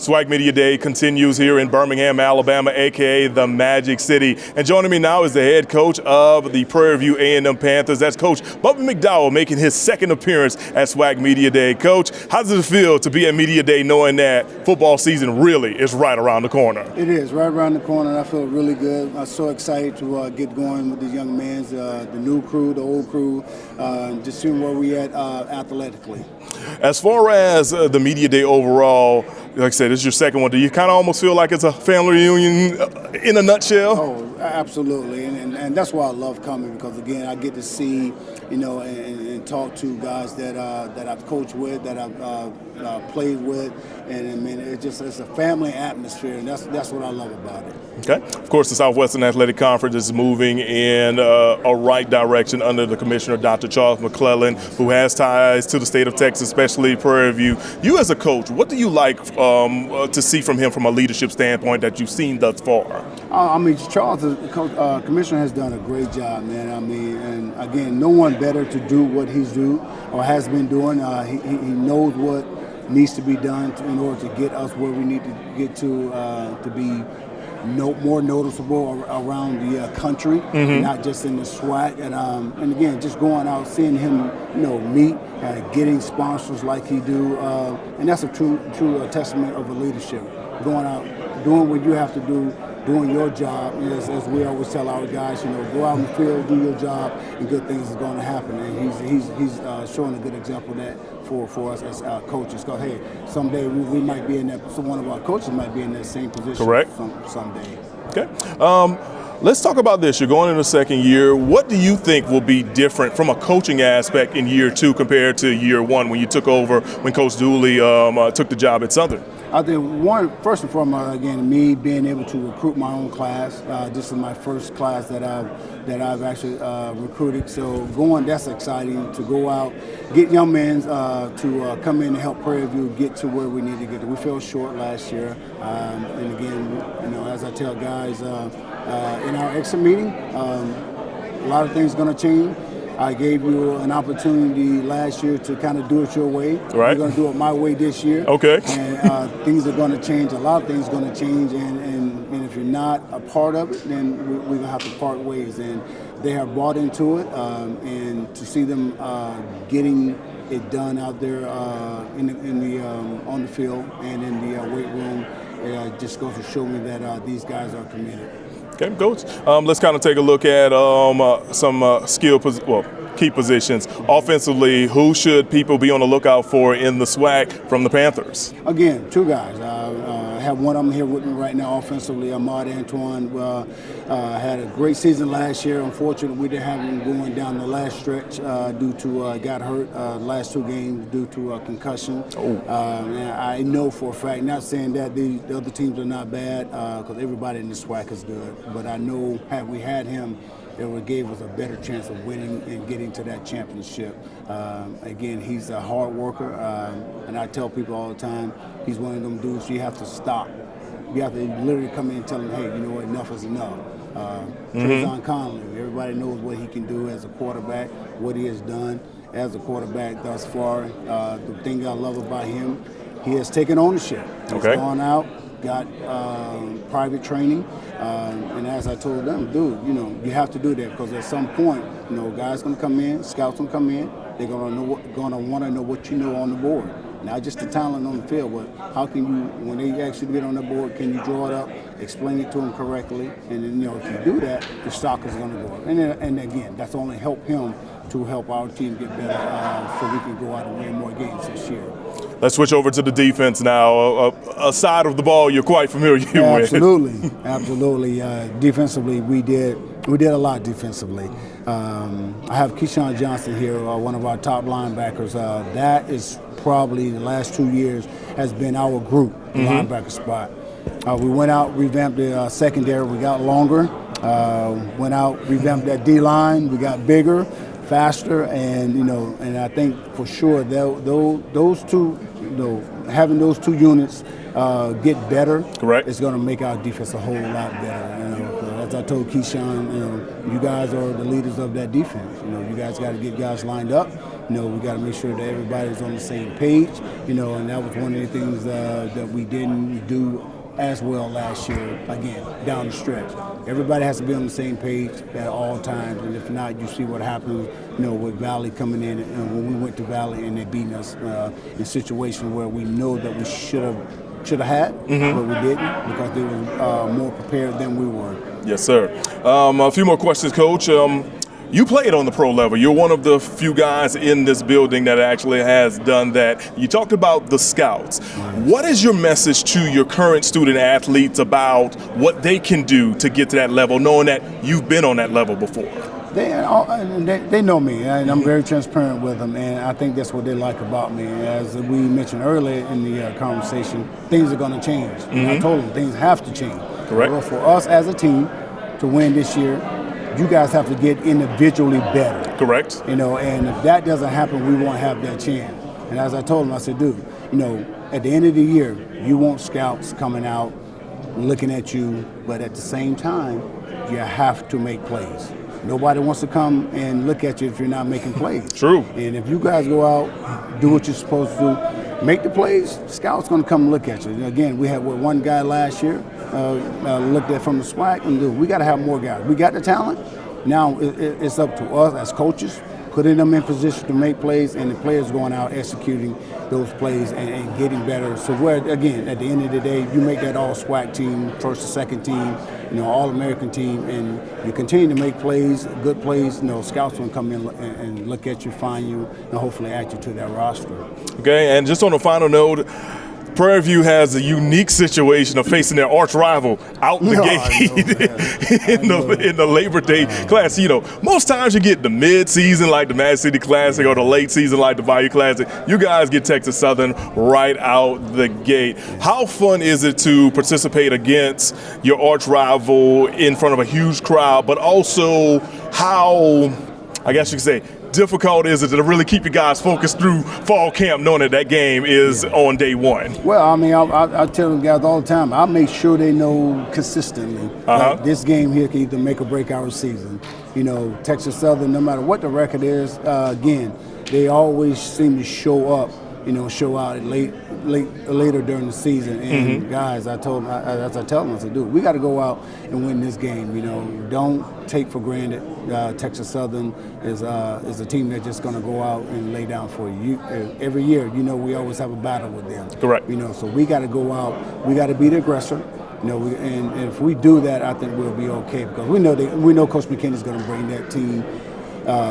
SWAC Media Day continues here in Birmingham, Alabama, a.k.a. the Magic City. And joining me now is the head coach of the Prairie View A&M Panthers. That's Coach Bubba McDowell making his second appearance at SWAC Media Day. Coach, how does it feel to be at Media Day knowing that football season really is right around the corner? It is right around the corner, and I feel really good. I'm so excited to get going with these young men, the new crew, the old crew, just seeing where we at athletically. As far as the Media Day overall, like I said, this is your second one. Do you kind of almost feel like it's a family reunion in a nutshell? Oh, absolutely, and that's why I love coming, because again, I get to see, and talk to guys that I've coached with, that I've played with, and I mean, it's a family atmosphere, and that's what I love about it. Okay. Of course, the Southwestern Athletic Conference is moving in a right direction under the commissioner, Dr. Charles McClellan, who has ties to the state of Texas, especially Prairie View. You as a coach, what do you like to see from him from a leadership standpoint that you've seen thus far? Charles, the commissioner, has done a great job, man. And again, no one better to do what he's doing or has been doing. He knows what needs to be done in order to get us where we need to get to be more noticeable around the country, not just in the SWAC. And again, just going out, seeing him, meet, getting sponsors like he do, and that's a true testament of a leadership. Going out, doing what you have to do, doing your job, as we always tell our guys, go out in the field, do your job, and good things are going to happen. And he's showing a good example of that for us as coaches. Because hey, someday we might be in that. One of our coaches might be in that same position. Correct. Someday. Okay. Let's talk about this. You're going into the second year. What do you think will be different from a coaching aspect in year two compared to year one when you took over, when Coach Dooley took the job at Southern? I think first and foremost, again, me being able to recruit my own class. This is my first class that I've actually recruited. So that's exciting to go out, get young men to come in and help Prairie View get to where we need to get. We fell short last year, and again, as I tell guys in our exit meeting, a lot of things are going to change. I gave you an opportunity last year to kind of do it your way. Right. We're going to do it my way this year. Okay. And things are going to change. A lot of things are going to change. And if you're not a part of it, then we're going to have to part ways. And they have bought into it. And to see them getting it done out there on the field and in the weight room, it just goes to show me that these guys are committed. Okay, Coach. Let's kind of take a look at some key positions. Offensively, who should people be on the lookout for in the SWAC from the Panthers? Again, two guys. I have one of them here with me right now offensively, Ahmad Antoine. Had a great season last year. Unfortunately, we didn't have him going down the last stretch due to got hurt last two games due to concussion. And I know for a fact, not saying that the other teams are not bad, because everybody in the SWAC is good, but I know had we had him, it would gave us a better chance of winning and getting to that championship. Again, he's a hard worker, and I tell people all the time, he's one of them dudes you have to stop. You have to literally come in and tell him, hey, enough is enough. Trayvon Conley, everybody knows what he can do as a quarterback, what he has done as a quarterback thus far. The thing I love about him, he has taken ownership. He's gone out, got private training, and as I told them, dude, you have to do that, because at some point, guys gonna come in, scouts gonna come in, they're gonna want to know what you know on the board. Not just the talent on the field, but how can you, when they actually get on the board, can you draw it up, explain it to them correctly, and then if you do that, the stock is going to go up. And again, that's only help him to help our team get better, so we can go out and win more games this year. Let's switch over to the defense now. A side of the ball you're quite familiar with. Absolutely. Defensively, we did a lot defensively. I have Keyshawn Johnson here, one of our top linebackers. That is probably the last 2 years has been our group, the linebacker spot. We went out, revamped the secondary. We got longer. Went out, revamped that D-line. We got bigger, faster, and and I think for sure those two, having those two units get better. Correct. It's going to make our defense a whole lot better. As I told Keyshawn, you guys are the leaders of that defense. You guys got to get guys lined up. We got to make sure that everybody's on the same page, and that was one of the things that we didn't do as well last year, again, down the stretch. Everybody has to be on the same page at all times, and if not, you see what happens, with Valley coming in, and when we went to Valley and they beating us in situations where we know that we should have had, but we didn't because they were more prepared than we were. Yes, sir. A few more questions, Coach. You played on the pro level. You're one of the few guys in this building that actually has done that. You talked about the scouts. What is your message to your current student athletes about what they can do to get to that level, knowing that you've been on that level before? They know me, and I'm very transparent with them, and I think that's what they like about me. As we mentioned earlier in the conversation, things are going to change. I told them things have to change. Correct. Well, for us as a team to win this year, you guys have to get individually better. Correct. And if that doesn't happen, we won't have that chance. And as I told him, I said, dude, at the end of the year, you want scouts coming out looking at you, but at the same time, you have to make plays. Nobody wants to come and look at you if you're not making plays. True. And if you guys go out, do what you're supposed to do, make the plays, scouts going to come and look at you. And again, we had one guy last year looked at from the SWAC, and we got to have more guys. We got the talent. Now it's up to us as coaches, putting them in position to make plays, and the players going out executing those plays and getting better. So again, at the end of the day, you make that all SWAC team, first or second team, all-American team, and you continue to make plays, good plays. Scouts will come in and look at you, find you, and hopefully add you to their roster. Okay, and just on a final note, Prairie View has a unique situation of facing their arch rival out the gate in the Labor Day class. Most times you get the mid-season like the Mad City Classic or the late season like the Bayou Classic. You guys get Texas Southern right out the gate. How fun is it to participate against your arch rival in front of a huge crowd, but also how, I guess you could say, difficult is it to really keep you guys focused through fall camp knowing that game is on day one? Well, I tell them guys all the time, I make sure they know consistently that this game here can either make or break our season. Texas Southern, no matter what the record is, again, they always seem to show up, show out later during the season. And guys, I tell them, I said, dude, we got to go out and win this game. Don't take for granted Texas Southern is a team that's just going to go out and lay down for you. Every year, we always have a battle with them. Correct. So we got to go out. We got to be the aggressor. And if we do that, I think we'll be okay because we know Coach McKinney's going to bring that team.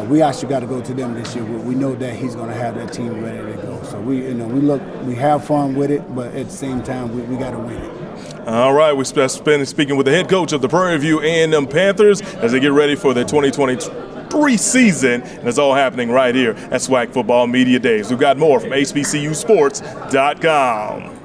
We actually got to go to them this year. We know that he's going to have that team ready to go. So we have fun with it, but at the same time, we got to win it. All right, we're speaking with the head coach of the Prairie View A&M Panthers as they get ready for their 2023 season, and it's all happening right here at SWAC Football Media Days. We've got more from HBCU Sports.com.